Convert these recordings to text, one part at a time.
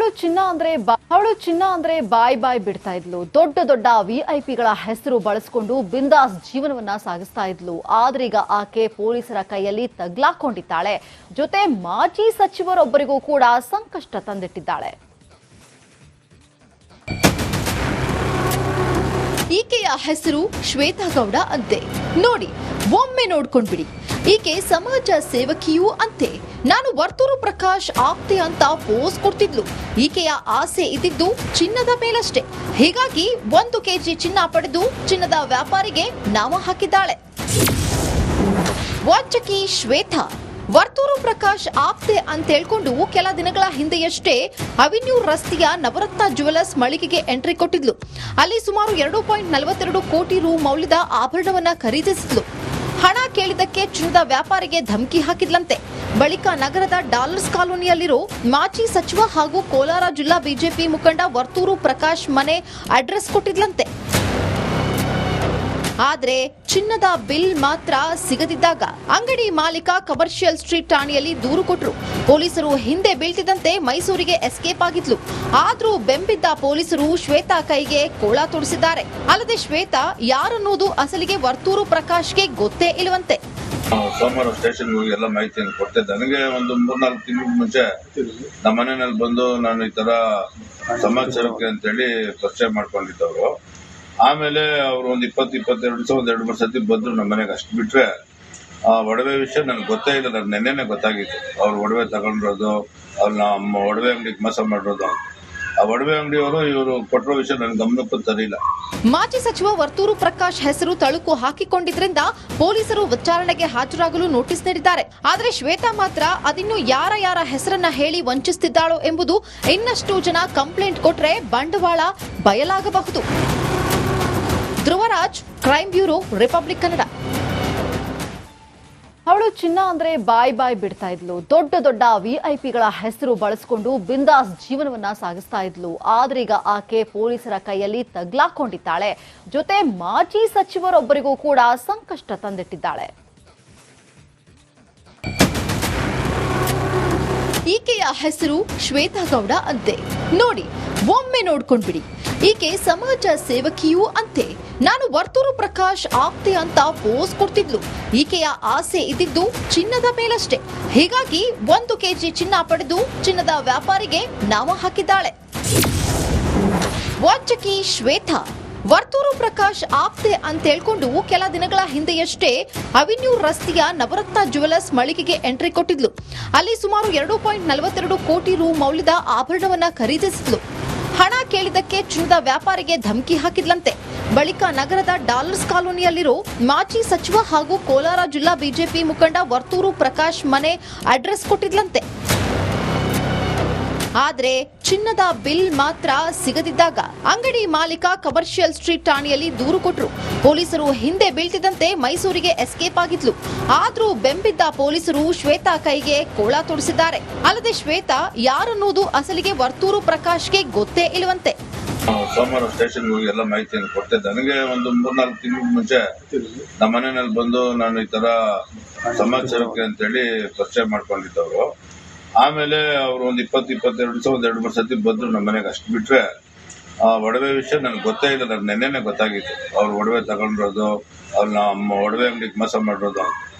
ಅವಳು ಚಿನ್ನ ಅಂದ್ರೆ ಬಾಯ್ ಬಾಯ್ ಬಿಡ್ತಾ ಇದ್ಲು. ದೊಡ್ಡ ದೊಡ್ಡ ವಿಐಪಿಗಳ ಹೆಸರು ಬಳಸಿಕೊಂಡು ಬಿಂದಾಸ್ ಜೀವನವನ್ನ ಸಾಗಿಸ್ತಾ ಇದ್ಲು. ಆದ್ರೀಗ ಆಕೆ ಪೊಲೀಸರ ಕೈಯಲ್ಲಿ ತಗ್ಲಾಕೊಂಡಿದ್ದಾಳೆ. ಜೊತೆ ಮಾಜಿ ಸಚಿವರೊಬ್ಬರಿಗೂ ಕೂಡ ಸಂಕಷ್ಟ ತಂದಿಟ್ಟಿದ್ದಾಳೆ. ಈಕೆಯ ಹೆಸರು ಶ್ವೇತಾ ಗೌಡ ಅಂತೆ. ನೋಡಿ, ಒಮ್ಮೆ ನೋಡ್ಕೊಂಡ್ಬಿಡಿ. ಈಕೆ ಸಮಾಜ ಸೇವಕಿಯೂ ಅಂತೆ. ನಾನು ವರ್ತೂರು ಪ್ರಕಾಶ್ ಆಪ್ತೆ ಅಂತ ಪೋಸ್ ಕೊಡ್ತಿದ್ಲು. ಈಕೆಯ ಆಸೆ ಇದ್ದಿದ್ದು ಚಿನ್ನದ ಮೇಲಷ್ಟೇ. ಹೀಗಾಗಿ 1 ಕೆಜಿ ಚಿನ್ನ ಪಡೆದು ಚಿನ್ನದ ವ್ಯಾಪಾರಿಗೆ ನಾಮ ಹಾಕಿದ್ದಾಳೆ. ವಾಚಕಿ ಶ್ವೇತಾ ವರ್ತೂರು ಪ್ರಕಾಶ್ ಆಪ್ತೆ ಅಂತ ಹೇಳ್ಕೊಂಡು ಕೆಲ ದಿನಗಳ ಹಿಂದೆಯಷ್ಟೇ ಅವೆನ್ಯೂ ರಸ್ತೆಯ ನವರತ್ನ ಜ್ಯುವೆಲರ್ಸ್ ಮಳಿಗೆಗೆ ಎಂಟ್ರಿ ಕೊಟ್ಟಿದ್ಲು. ಅಲ್ಲಿ ಸುಮಾರು 2.42 ಕೋಟಿ ರು ಮೌಲ್ಯದ ಆಭರಣವನ್ನ ಖರೀದಿಸಿದ್ಲು. ಹಣ ಕೇಳಿದಕ್ಕೆ ಚಿನ್ನದ ವ್ಯಾಪಾರಿಗೆ ಧಮಕಿ ಹಾಕಿದ್ಲಂತೆ. ಬಳಿಕ ನಗರದ ಡಾಲರ್ಸ್ ಕಾಲೋನಿಯಲ್ಲಿರೋ ಮಾಜಿ ಸಚಿವ ಹಾಗೂ ಕೋಲಾರ ಜಿಲ್ಲಾ ಬಿಜೆಪಿ ಮುಖಂಡ ವರ್ತೂರು ಪ್ರಕಾಶ್ ಮನೆ ಅಡ್ರೆಸ್ ಕೊಟ್ಟಿದ್ಲಂತೆ. ಆದ್ರೆ ಚಿನ್ನದ ಬಿಲ್ ಮಾತ್ರ ಸಿಗದಿದ್ದಾಗ ಅಂಗಡಿ ಮಾಲೀಕ ಕಮರ್ಷಿಯಲ್ ಸ್ಟ್ರೀಟ್ ಠಾಣೆಯಲ್ಲಿ ದೂರು ಕೊಟ್ಟರು. ಪೊಲೀಸರು ಹಿಂದೆ ಬೀಳ್ತಿದ್ದಂತೆ ಮೈಸೂರಿಗೆ ಎಸ್ಕೇಪ್ ಆಗಿದ್ಲು. ಆದ್ರೂ ಬೆಂಬಿದ್ದ ಪೊಲೀಸರು ಶ್ವೇತಾ ಕೈಗೆ ಕೋಳ ತೊಡಿಸಿದ್ದಾರೆ. ಅಲ್ಲದೆ ಶ್ವೇತಾ ಯಾರನ್ನೋದು ಅಸಲಿಗೆ ವರ್ತೂರು ಪ್ರಕಾಶ್ಗೆ ಗೊತ್ತೇ ಇಲ್ಲವಂತೆ. ಸೋಮವಾರ ಸ್ಟೇಷನ್ ಹೋಗಿ ಎಲ್ಲ ಮಾಹಿತಿಯನ್ನು ಕೊಡ್ತೆ. ನನಗೆ ಒಂದು 3-4 ತಿಂಗಳ ಮುಂಚೆ ನಮ್ಮ ಮನೆಯಲ್ಲಿ ಬಂದು ನಾನು ಈ ತರ ಸಮಾಜ ಸೇವಕಿ ಅಂತೇಳಿ ಪರಿಚಯ ಮಾಡ್ಕೊಂಡಿದ್ದವರು. ಆಮೇಲೆ ಅವ್ರು ಒಂದು 20-22 ಸತಿ ಬಂದ್ರು ನಮ್ಮ ಮನೆಗೆ. ಅಷ್ಟು ಬಿಟ್ರೆ ಆ ಒಡವೆ ವಿಷಯ ನನಗೆ ಗೊತ್ತೇ ಇಲ್ಲ. ನನಗೆ ನೆನ್ನೆನೆ ಗೊತ್ತಾಗಿತ್ತು ಅವ್ರು ಒಡವೆ ತಗೊಂಡಿರೋದು, ಅವ್ರು ನಮ್ಮ ಒಡವೆ ಅಂಗಡಿಗೆ ಮೋಸ ಮಾಡಿರೋದು. ಆ ಒಡವೆ ಅಂಗಡಿಯವರು ಇವರು ಕೊಟ್ಟಿರೋ ವಿಷಯ ನನ್ನ ಗಮನಕ್ಕೂ ತರಲಿಲ್ಲ. ಮಾಜಿ ಸಚಿವ ವರ್ತೂರು ಪ್ರಕಾಶ್ ಹೆಸರು ತಳುಕು ಹಾಕಿಕೊಂಡಿದ್ರಿಂದ ಪೊಲೀಸರು ವಿಚಾರಣೆಗೆ ಹಾಜರಾಗಲು ನೋಟಿಸ್ ನೀಡಿದ್ದಾರೆ. ಆದರೆ ಶ್ವೇತಾ ಮಾತ್ರ ಅದಿನ್ನು ಯಾರ ಹೆಸರನ್ನ ಹೇಳಿ ವಂಚಿಸುತ್ತಿದ್ದಾಳೋ ಎಂಬುದು ಇನ್ನಷ್ಟು ಜನ ಕಂಪ್ಲೇಂಟ್ ಕೊಟ್ರೆ ಬಂಡವಾಳ ಬಯಲಾಗಬಹುದು. Dhruvaraj, crime bureau, Republic Kannada. ಅವಳು ಚಿನ್ನ ಅಂದ್ರೆ ಬಾಯ್ ಬಾಯ್ ಬಿಡ್ತಾ ಇದ್ಲು. ದೊಡ್ಡ ದೊಡ್ಡ ವಿಐಪಿಗಳ ಹೆಸರು ಬಳಸಿಕೊಂಡು ಬಿಂದಾಸ್ ಜೀವನವನ್ನ ಸಾಗಿಸ್ತಾ ಇದ್ಲು. ಆದ್ರೀಗ ಆಕೆ ಪೊಲೀಸರ ಕೈಯಲ್ಲಿ ತಗ್ಲಾಕೊಂಡಿದ್ದಾಳೆ. ಜೊತೆ ಮಾಜಿ ಸಚಿವರೊಬ್ಬರಿಗೂ ಕೂಡ ಸಂಕಷ್ಟ ತಂದಿಟ್ಟಿದ್ದಾಳೆ. ಈಕೆಯ ಹೆಸರು ಶ್ವೇತಾ ಗೌಡ ಅಂತೆ. ನೋಡಿ, ಒಮ್ಮೆ ನೋಡ್ಕೊಂಡ್ಬಿಡಿ. ಈಕೆ ಸಮಾಜ ಸೇವಕಿಯೂ ಅಂತೆ. ನಾನು ವರ್ತೂರು ಪ್ರಕಾಶ್ ಆಪ್ತೆ ಅಂತ ಪೋಸ್ ಕೊಡ್ತಿದ್ಲು. ಈಕೆಯ ಆಸೆ ಇದ್ದಿದ್ದು ಚಿನ್ನದ ಮೇಲಷ್ಟೇ. ಹೀಗಾಗಿ 1 ಕೆಜಿ ಚಿನ್ನ ಪಡೆದು ಚಿನ್ನದ ವ್ಯಾಪಾರಿಗೆ ನಾಮ ಹಾಕಿದ್ದಾಳೆ. ವಾಚಕಿ ಶ್ವೇತಾ ವರ್ತೂರು ಪ್ರಕಾಶ್ ಆಪ್ತೆ ಅಂತ ಹೇಳ್ಕೊಂಡು ಕೆಲ ದಿನಗಳ ಹಿಂದೆಯಷ್ಟೇ ಅವೆನ್ಯೂ ರಸ್ತೆಯ ನವರತ್ನ ಜ್ಯುವೆಲರ್ಸ್ ಮಳಿಗೆಗೆ ಎಂಟ್ರಿ ಕೊಟ್ಟಿದ್ಲು. ಅಲ್ಲಿ ಸುಮಾರು 2.42 ಕೋಟಿ ರು ಮೌಲ್ಯದ ಆಭರಣವನ್ನ ಖರೀದಿಸಿದ್ಲು. ಹಣ ಕೇಳಿದಕ್ಕೆ ಚಿನ್ನದ ವ್ಯಾಪಾರಿಗೆ ಧಮಕಿ ಹಾಕಿದ್ಲಂತೆ. ಬಳಿಕ ನಗರದ ಡಾಲರ್ಸ್ ಕಾಲೋನಿಯಲ್ಲಿರೋ ಮಾಜಿ ಸಚಿವ ಹಾಗೂ ಕೋಲಾರ ಜಿಲ್ಲಾ ಬಿಜೆಪಿ ಮುಖಂಡ ವರ್ತೂರು ಪ್ರಕಾಶ್ ಮನೆ ಅಡ್ರೆಸ್ ಕೊಟ್ಟಿದ್ಲಂತೆ. ಆದ್ರೆ ಚಿನ್ನದ ಬಿಲ್ ಮಾತ್ರ ಸಿಗದಿದ್ದಾಗ ಅಂಗಡಿ ಮಾಲೀಕ ಕಮರ್ಷಿಯಲ್ ಸ್ಟ್ರೀಟ್ ಠಾಣೆಯಲ್ಲಿ ದೂರು ಕೊಟ್ಟರು. ಪೊಲೀಸರು ಹಿಂದೆ ಬೀಳ್ತಿದ್ದಂತೆ ಮೈಸೂರಿಗೆ ಎಸ್ಕೇಪ್ ಆಗಿದ್ಲು. ಆದ್ರೂ ಬೆಂಬಿದ್ದ ಪೊಲೀಸರು ಶ್ವೇತಾ ಕೈಗೆ ಕೋಳ ತೊಡಿಸಿದ್ದಾರೆ. ಅಲ್ಲದೆ ಶ್ವೇತಾ ಯಾರನ್ನೋದು ಅಸಲಿಗೆ ವರ್ತೂರು ಪ್ರಕಾಶ್ಗೆ ಗೊತ್ತೇ ಇಲ್ಲವಂತೆ. ಸೋಮವಾರ ಸ್ಟೇಷನ್ ಹೋಗಿ ಎಲ್ಲ ಮಾಹಿತಿಯನ್ನು ಕೊಡ್ತೆ. ನನಗೆ ಒಂದು 3-4 ತಿಂಗಳ ಮುಂಚೆ ನಮ್ಮ ಮನೆಯಲ್ಲಿ ಬಂದು ನಾನು ಈ ತರ ಸಮಾಜ ಸೇವಕಿ ಅಂತೇಳಿ ಪರಿಚಯ ಮಾಡ್ಕೊಂಡಿದ್ದವರು. ಆಮೇಲೆ ಅವ್ರು ಒಂದು 20-22 ಸತಿ ಬಂದ್ರು ನಮ್ಮ ಮನೆಗೆ. ಅಷ್ಟು ಬಿಟ್ರೆ ಆ ಒಡವೆ ವಿಷಯ ನನಗೆ ಗೊತ್ತೇ ಇಲ್ಲ. ನನಗೆ ನೆನ್ನೆನೆ ಗೊತ್ತಾಗಿತ್ತು ಅವ್ರು ಒಡವೆ ತಗೊಂಡಿರೋದು, ಅವ್ರು ನಮ್ಮ ಒಡವೆ ಅಂಗಡಿಗೆ ಮೋಸ ಮಾಡಿರೋದು.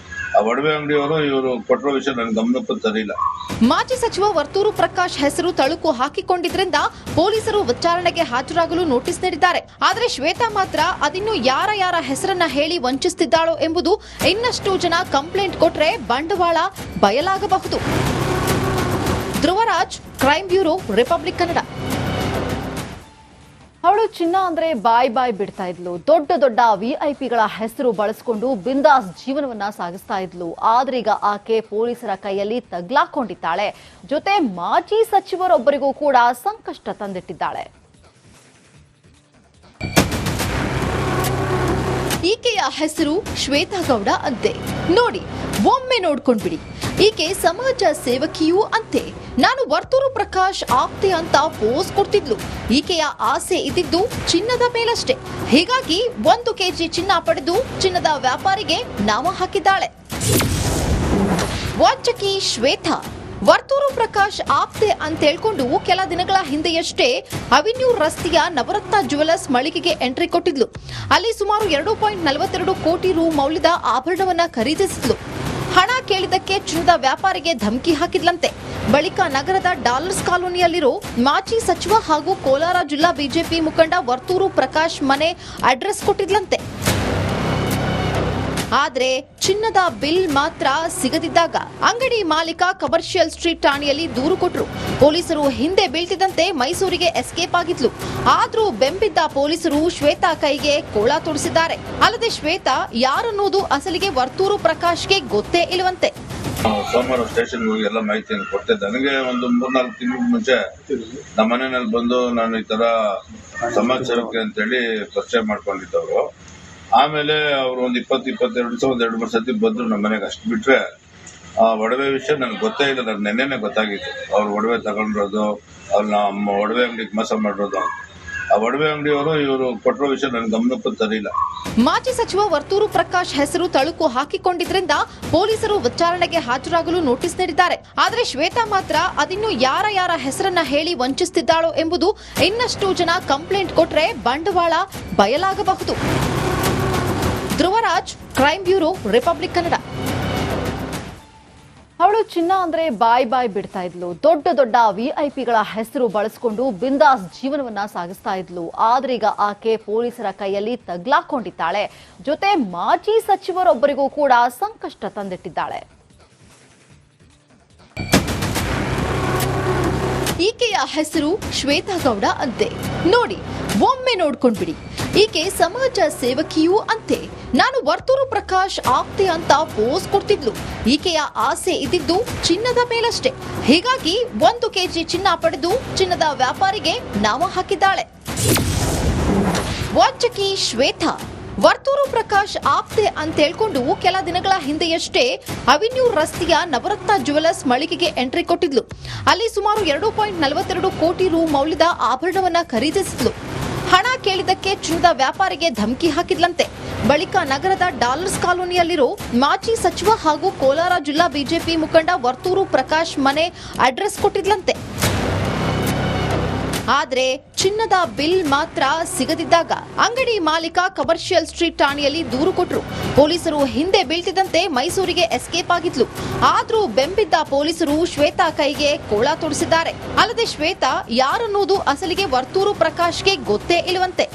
ಆ ಒಡವೆ ಅಂಗಡಿಯವರು ಇವರು ಕೊಟ್ಟಿರೋ ವಿಷಯ ನನ್ನ ಗಮನಕ್ಕೂ ತರಲಿಲ್ಲ. ಮಾಜಿ ಸಚಿವ ವರ್ತೂರು ಪ್ರಕಾಶ್ ಹೆಸರು ತಳುಕು ಹಾಕಿಕೊಂಡಿದ್ರಿಂದ ಪೊಲೀಸರು ವಿಚಾರಣೆಗೆ ಹಾಜರಾಗಲು ನೋಟಿಸ್ ನೀಡಿದ್ದಾರೆ. ಆದರೆ ಶ್ವೇತಾ ಮಾತ್ರ ಅದಿನ್ನು ಯಾರ ಹೆಸರನ್ನ ಹೇಳಿ ವಂಚಿಸುತ್ತಿದ್ದಾಳೋ ಎಂಬುದು ಇನ್ನಷ್ಟು ಜನ ಕಂಪ್ಲೇಂಟ್ ಕೊಟ್ರೆ ಬಂಡವಾಳ ಬಯಲಾಗಬಹುದು. Dhruvaraj, crime bureau, Republic Kannada. ಅವಳು ಚಿನ್ನ ಅಂದ್ರೆ ಬಾಯ್ ಬಾಯ್ ಬಿಡ್ತಾ ಇದ್ಲು. ದೊಡ್ಡ ದೊಡ್ಡ ವಿಐಪಿಗಳ ಹೆಸರು ಬಳಸಿಕೊಂಡು ಬಿಂದಾಸ್ ಜೀವನವನ್ನ ಸಾಗಿಸ್ತಾ ಇದ್ಲು. ಆದ್ರೀಗ ಆಕೆ ಪೊಲೀಸರ ಕೈಯಲ್ಲಿ ತಗ್ಲಾಕೊಂಡಿದ್ದಾಳೆ. ಜೊತೆ ಮಾಜಿ ಸಚಿವರೊಬ್ಬರಿಗೂ ಕೂಡ ಸಂಕಷ್ಟ ತಂದಿಟ್ಟಿದ್ದಾಳೆ. ಈಕೆಯ ಹೆಸರು ಶ್ವೇತಾ ಗೌಡ ಅಂತೆ. ನೋಡಿ, ಒಮ್ಮೆ ನೋಡ್ಕೊಂಡ್ಬಿಡಿ. ಈಕೆ ಸಮಾಜ ಸೇವಕಿಯೂ ಅಂತೆ. ನಾನು ವರ್ತೂರು ಪ್ರಕಾಶ್ ಆಪ್ತೆ ಅಂತ ಪೋಸ್ ಕೊಡ್ತಿದ್ಲು. ಈಕೆಯ ಆಸೆ ಇದ್ದಿದ್ದು ಚಿನ್ನದ ಮೇಲಷ್ಟೇ. ಹೀಗಾಗಿ 1 ಕೆಜಿ ಚಿನ್ನ ಪಡೆದು ಚಿನ್ನದ ವ್ಯಾಪಾರಿಗೆ ನಾಮ ಹಾಕಿದ್ದಾಳೆ. ವಾಚಕಿ ಶ್ವೇತಾ ವರ್ತೂರು ಪ್ರಕಾಶ್ ಆಪ್ತೆ ಅಂತ ಹೇಳ್ಕೊಂಡು ಕೆಲ ದಿನಗಳ ಹಿಂದೆಯಷ್ಟೇ ಅವೆನ್ಯೂ ರಸ್ತೆಯ ನವರತ್ನ ಜ್ಯುವೆಲರ್ಸ್ ಮಳಿಗೆಗೆ ಎಂಟ್ರಿ ಕೊಟ್ಟಿದ್ಲು. ಅಲ್ಲಿ ಸುಮಾರು 2.42 ಕೋಟಿ ರು ಮೌಲ್ಯದ ಆಭರಣವನ್ನ ಖರೀದಿಸಿದ್ಲು. ಹಣ ಕೇಳಿದಕ್ಕೆ ಚಿನ್ನದ ವ್ಯಾಪಾರಿಗೆ ಧಮಕಿ ಹಾಕಿದ್ಲಂತೆ. ಬಳಿಕ ನಗರದ ಡಾಲರ್ಸ್ ಕಾಲೋನಿಯಲ್ಲಿರೋ ಮಾಜಿ ಸಚಿವ ಹಾಗೂ ಕೋಲಾರ ಜಿಲ್ಲಾ ಬಿಜೆಪಿ ಮುಖಂಡ ವರ್ತೂರು ಪ್ರಕಾಶ್ ಮನೆ ಅಡ್ರೆಸ್ ಕೊಟ್ಟಿದ್ಲಂತೆ. ಆದ್ರೆ ಚಿನ್ನದ ಬಿಲ್ ಮಾತ್ರ ಸಿಗದಿದ್ದಾಗ ಅಂಗಡಿ ಮಾಲೀಕ ಕಮರ್ಷಿಯಲ್ ಸ್ಟ್ರೀಟ್ ಠಾಣೆಯಲ್ಲಿ ದೂರು ಕೊಟ್ಟರು. ಪೊಲೀಸರು ಹಿಂದೆ ಬೀಳ್ತಿದ್ದಂತೆ ಮೈಸೂರಿಗೆ ಎಸ್ಕೇಪ್ ಆಗಿದ್ಲು. ಆದ್ರೂ ಬೆಂಬಿದ್ದ ಪೊಲೀಸರು ಶ್ವೇತಾ ಕೈಗೆ ಕೋಳ ತೊಡಿಸಿದ್ದಾರೆ. ಅಲ್ಲದೆ ಶ್ವೇತಾ ಯಾರನ್ನೋದು ಅಸಲಿಗೆ ವರ್ತೂರು ಪ್ರಕಾಶ್ಗೆ ಗೊತ್ತೇ ಇಲ್ಲವಂತೆ. ಸೋಮವಾರ ಸ್ಟೇಷನ್ ಹೋಗಿ ಎಲ್ಲ ಮಾಹಿತಿಯನ್ನು ಕೊಟ್ಟೆ. ನನಗೆ ಒಂದು 3-4 ತಿಂಗಳ ಮುಂಚೆ ನಮ್ಮ ಮನೆಯಲ್ಲಿ ಬಂದು ನಾನು ಈ ತರ ಸಮಾಚಾರಕ್ಕೆ ಅಂತೇಳಿ ಪರಿಚಯ ಮಾಡ್ಕೊಂಡಿದ್ದವರು. ಆಮೇಲೆ ಅವ್ರು ಒಂದು 20-22 ದಿವಸ 2-3 ಸತಿ ಬಂದ್ರು ನಮ್ಮ ಮನೆಗೆ. ಅಷ್ಟು ಬಿಟ್ರೆ ಆ ಒಡವೆ ವಿಷಯ ನನ್ಗೆ ಗೊತ್ತೇ ಇಲ್ಲ. ನನಗೆ ನೆನ್ನೆನೆ ಗೊತ್ತಾಗಿತ್ತು ಅವ್ರು ಒಡವೆ ತಗೊಂಡಿರೋದು, ಅವ್ರು ನಮ್ಮ ಒಡವೆ ಅಂಗಡಿಗೆ ಮೋಸ ಮಾಡಿರೋದು. ಆ ಒಡವೆ ಅಂಗಡಿಯವರು ಇವರು ಕೊಟ್ಟಿರೋ ವಿಷಯ ನನ್ ಗಮನಕ್ಕೂ ತರಿಲ್ಲ. ಮಾಜಿ ಸಚಿವ ವರ್ತೂರು ಪ್ರಕಾಶ್ ಹೆಸರು ತಳುಕು ಹಾಕಿಕೊಂಡಿದ್ರಿಂದ ಪೊಲೀಸರು ವಿಚಾರಣೆಗೆ ಹಾಜರಾಗಲು ನೋಟಿಸ್ ನೀಡಿದ್ದಾರೆ. ಆದರೆ ಶ್ವೇತಾ ಮಾತ್ರ ಅದಿನ್ನು ಯಾರ ಹೆಸರನ್ನ ಹೇಳಿ ವಂಚಿಸುತ್ತಿದ್ದಾಳೋ ಎಂಬುದು ಇನ್ನಷ್ಟು ಜನ ಕಂಪ್ಲೇಂಟ್ ಕೊಟ್ರೆ ಬಂಡವಾಳ ಬಯಲಾಗಬಹುದು. Dhruvaraj, crime bureau, Republic Kannada. ಅವಳು ಚಿನ್ನ ಅಂದ್ರೆ ಬಾಯ್ ಬಿಡ್ತಾ ಇದ್ಲು. ದೊಡ್ಡ ವಿಐಪಿಗಳ ಹೆಸರು ಬಳಸಿಕೊಂಡು ಬಿಂದಾಸ್ ಜೀವನವನ್ನ ಸಾಗಿಸ್ತಾ ಇದ್ಲು. ಆದ್ರೆ ಈಗ ಆಕೆ ಪೊಲೀಸರ ಕೈಯಲ್ಲಿ ತಗ್ಲಾಕೊಂಡಿದ್ದಾಳೆ. ಜೊತೆ ಮಾಜಿ ಸಚಿವರೊಬ್ಬರಿಗೂ ಕೂಡ ಸಂಕಷ್ಟ ತಂದಿಟ್ಟಿದ್ದಾಳೆ. ಈಕೆಯ ಹೆಸರು ಶ್ವೇತಾ ಗೌಡ ಅಂತೆ. ನೋಡಿ, ಒಮ್ಮೆ ನೋಡ್ಕೊಂಡ್ಬಿಡಿ. ಈಕೆ ಸಮಾಜ ಸೇವಕಿಯೂ ಅಂತೆ. ನಾನು ವರ್ತೂರು ಪ್ರಕಾಶ್ ಆಪ್ತೆ ಅಂತ ಪೋಸ್ ಕೊಡ್ತಿದ್ಲು. ಈಕೆಯ ಆಸೆ ಇದ್ದಿದ್ದು ಚಿನ್ನದ ಮೇಲಷ್ಟೇ. ಹೀಗಾಗಿ 1 ಕೆಜಿ ಚಿನ್ನ ಪಡೆದು ಚಿನ್ನದ ವ್ಯಾಪಾರಿಗೆ ನಾಮ ಹಾಕಿದ್ದಾಳೆ. ವಂಚಕಿ ಶ್ವೇತಾ ವರ್ತೂರು ಪ್ರಕಾಶ್ ಆಪ್ತೆ ಅಂತ ಹೇಳ್ಕೊಂಡು ಕೆಲ ದಿನಗಳ ಹಿಂದೆಯಷ್ಟೇ ಅವೆನ್ಯೂ ರಸ್ತೆಯ ನವರತ್ನ ಜ್ಯುವೆಲರ್ಸ್ ಮಳಿಗೆಗೆ ಎಂಟ್ರಿ ಕೊಟ್ಟಿದ್ಲು. ಅಲ್ಲಿ ಸುಮಾರು 2.42 ಕೋಟಿ ರು ಮೌಲ್ಯದ ಆಭರಣವನ್ನ ಖರೀದಿಸಿದ್ಲು. ಹಣ ಕೇಳಿದಕ್ಕೆ ಚಿನ್ನದ ವ್ಯಾಪಾರಿಗೆ ಧಮಕಿ ಹಾಕಿದ್ಲಂತೆ. ಬಳಿಕ ನಗರದ ಡಾಲರ್ಸ್ ಕಾಲೋನಿಯಲ್ಲಿರೋ ಮಾಜಿ ಸಚಿವ ಹಾಗೂ ಕೋಲಾರ ಜಿಲ್ಲಾ ಬಿಜೆಪಿ ಮುಖಂಡ ವರ್ತೂರು ಪ್ರಕಾಶ್ ಮನೆ ಅಡ್ರೆಸ್ ಕೊಟ್ಟಿದ್ಲಂತೆ. ಆದ್ರೆ ಚಿನ್ನದ ಬಿಲ್ ಮಾತ್ರ ಸಿಗದಿದ್ದಾಗ ಅಂಗಡಿ ಮಾಲೀಕ ಕಮರ್ಷಿಯಲ್ ಸ್ಟ್ರೀಟ್ ಠಾಣೆಯಲ್ಲಿ ದೂರು ಕೊಟ್ಟರು. ಪೊಲೀಸರು ಹಿಂದೆ ಬೀಳ್ತಿದ್ದಂತೆ ಮೈಸೂರಿಗೆ ಎಸ್ಕೇಪ್ ಆಗಿದ್ಲು. ಆದ್ರೂ ಬೆಂಬಿದ್ದ ಪೊಲೀಸರು ಶ್ವೇತಾ ಕೈಗೆ ಕೋಳ ತೊಡಿಸಿದ್ದಾರೆ. ಅಲ್ಲದೆ ಶ್ವೇತಾ ಯಾರನ್ನೋದು ಅಸಲಿಗೆ ವರ್ತೂರು ಪ್ರಕಾಶ್ಗೆ ಗೊತ್ತೇ ಇಲ್ಲವಂತೆ.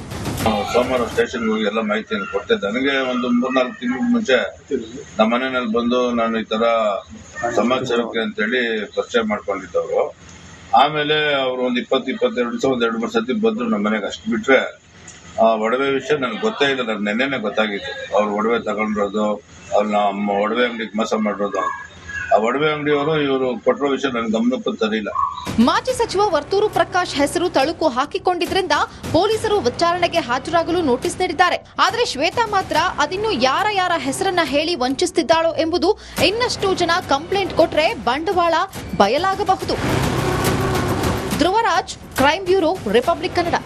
ಸೋಮವಾರ ಸ್ಟೇಷನ್ ಹೋಗಿ ಎಲ್ಲ ಮಾಹಿತಿಯನ್ನು ಕೊಟ್ಟೆ. ನನಗೆ ಒಂದು 3-4 ತಿಂಗಳ ಮುಂಚೆ ನಮ್ಮ ಮನೆಯಲ್ಲಿ ಬಂದು ನಾನು ಈ ತರ ಸಮಾಚಾರಕ್ಕೆ ಅಂತೇಳಿ ಪರಿಚಯ ಮಾಡ್ಕೊಂಡಿದ್ದವರು. ಆಮೇಲೆ ಅವ್ರು ಒಂದು 20-22 ದಿವಸ 2-3 ಸತಿ ಬಂದ್ರು ನಮ್ಮ ಮನೆಗೆ. ಅಷ್ಟು ಬಿಟ್ರೆ ಆ ಒಡವೆ ವಿಷಯ ನನ್ಗೆ ಗೊತ್ತೇ ಇಲ್ಲ. ನನ್ಗೆ ನೆನ್ನೆನೆ ಗೊತ್ತಾಗಿತ್ತು ಅವ್ರು ಒಡವೆ ತಗೊಂಡಿರೋದು, ಅವ್ರು ನಮ್ಮ ಒಡವೆ ಅಂಗಡಿಗೆ ಮೋಸ ಮಾಡಿರೋದು. ಆ ಒಡವೆ ಅಂಗಡಿಯವರು ಇವರು ಕೊಟ್ಟಿರೋ ವಿಷಯ ನನ್ಗೆ ಗಮನಕ್ಕೂ ತರಿಲ್ಲ. ಮಾಜಿ ಸಚಿವ ವರ್ತೂರು ಪ್ರಕಾಶ್ ಹೆಸರು ತಳುಕು ಹಾಕಿಕೊಂಡಿದ್ರಿಂದ ಪೊಲೀಸರು ವಿಚಾರಣೆಗೆ ಹಾಜರಾಗಲು ನೋಟಿಸ್ ನೀಡಿದ್ದಾರೆ. ಆದರೆ ಶ್ವೇತಾ ಮಾತ್ರ ಅದಿನ್ನು ಯಾರ ಹೆಸರನ್ನ ಹೇಳಿ ವಂಚಿಸುತ್ತಿದ್ದಾಳೋ ಎಂಬುದು ಇನ್ನಷ್ಟು ಜನ ಕಂಪ್ಲೇಂಟ್ ಕೊಟ್ರೆ ಬಂಡವಾಳ ಬಯಲಾಗಬಹುದು. Dhruvaraj, crime bureau, Republic Kannada.